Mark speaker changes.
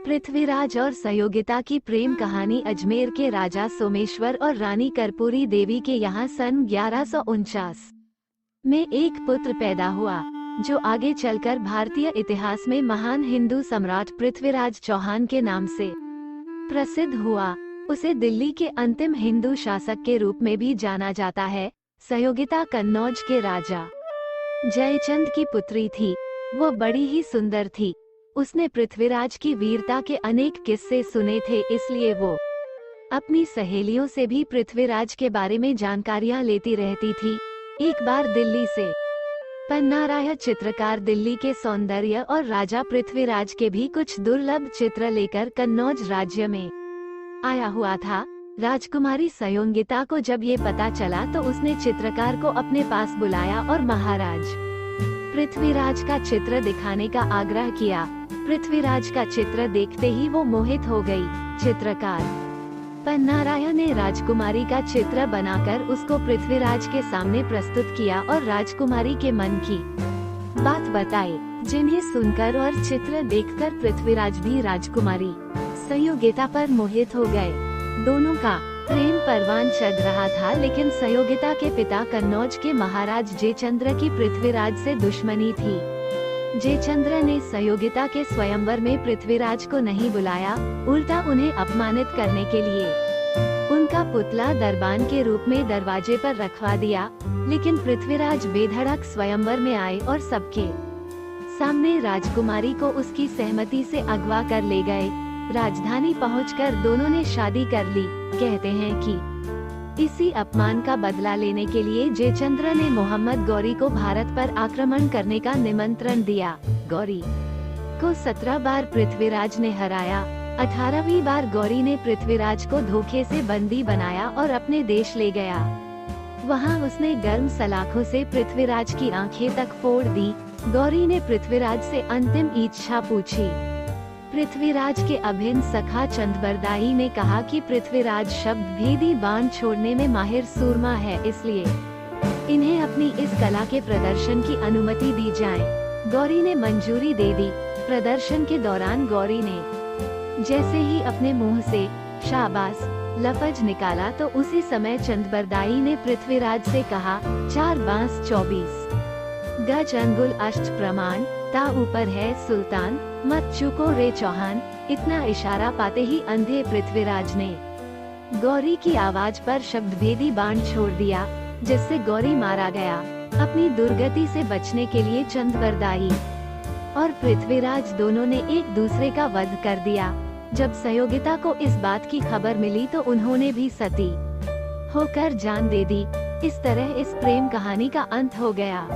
Speaker 1: पृथ्वीराज और सहयोगिता की प्रेम कहानी। अजमेर के राजा सोमेश्वर और रानी कर्पूरी देवी के यहाँ सन 1149 में एक पुत्र पैदा हुआ, जो आगे चलकर भारतीय इतिहास में महान हिंदू सम्राट पृथ्वीराज चौहान के नाम से प्रसिद्ध हुआ। उसे दिल्ली के अंतिम हिंदू शासक के रूप में भी जाना जाता है। सहयोगिता कन्नौज के राजा जयचंद की पुत्री थी। वो बड़ी ही सुंदर थी। उसने पृथ्वीराज की वीरता के अनेक किस्से सुने थे, इसलिए वो अपनी सहेलियों से भी पृथ्वीराज के बारे में जानकारियां लेती रहती थी। एक बार दिल्ली से पन्ना राय चित्रकार दिल्ली के सौंदर्य और राजा पृथ्वीराज के भी कुछ दुर्लभ चित्र लेकर कन्नौज राज्य में आया हुआ था। राजकुमारी सहयोगिता को जब ये पता चला तो उसने चित्रकार को अपने पास बुलाया और महाराज पृथ्वीराज का चित्र दिखाने का आग्रह किया। पृथ्वीराज का चित्र देखते ही वो मोहित हो गई। चित्रकार पन्ना राय ने राजकुमारी का चित्र बनाकर उसको पृथ्वीराज के सामने प्रस्तुत किया और राजकुमारी के मन की बात बताई, जिन्हें सुनकर और चित्र देखकर पृथ्वीराज भी राजकुमारी सहयोगिता पर मोहित हो गए। दोनों का प्रेम परवान चढ़ रहा था, लेकिन सहयोगिता के पिता कन्नौज के महाराज जयचंद्र की पृथ्वीराज से दुश्मनी थी। जयचंद्र ने सहयोगिता के स्वयंवर में पृथ्वीराज को नहीं बुलाया, उल्टा उन्हें अपमानित करने के लिए उनका पुतला दरबान के रूप में दरवाजे पर रखवा दिया। लेकिन पृथ्वीराज बेधड़क स्वयंवर में आए और सबके सामने राजकुमारी को उसकी सहमति से अगवा कर ले गए। राजधानी पहुंचकर दोनों ने शादी कर ली। कहते हैं कि इसी अपमान का बदला लेने के लिए जयचंद्र ने मोहम्मद गौरी को भारत पर आक्रमण करने का निमंत्रण दिया। गौरी को 17 बार पृथ्वीराज ने हराया। 18वीं बार गौरी ने पृथ्वीराज को धोखे से बंदी बनाया और अपने देश ले गया। वहां उसने गर्म सलाखों से पृथ्वीराज की आंखें तक फोड़ दी। गौरी ने पृथ्वीराज से अंतिम इच्छा पूछी। पृथ्वीराज के अभिन्न सखा चंद्रबरदाई ने कहा कि पृथ्वीराज शब्द भेदी बाण छोड़ने में माहिर सूरमा है, इसलिए इन्हें अपनी इस कला के प्रदर्शन की अनुमति दी जाए। गौरी ने मंजूरी दे दी। प्रदर्शन के दौरान गौरी ने जैसे ही अपने मुंह से शाबाश लफज निकाला तो उसी समय चंद्रबरदाई ने पृथ्वीराज से कहा, 4 बांस 24 गज अंगुल अष्ट प्रमाण, ता ऊपर है सुल्तान, मत चूको रे चौहान। इतना इशारा पाते ही अंधे पृथ्वीराज ने गौरी की आवाज पर शब्दभेदी बाण छोड़ दिया, जिससे गौरी मारा गया। अपनी दुर्गति से बचने के लिए चंद्रबरदाई और पृथ्वीराज दोनों ने एक दूसरे का वध कर दिया। जब सहयोगिता को इस बात की खबर मिली तो उन्होंने भी सती होकर जान दे दी। इस तरह इस प्रेम कहानी का अंत हो गया।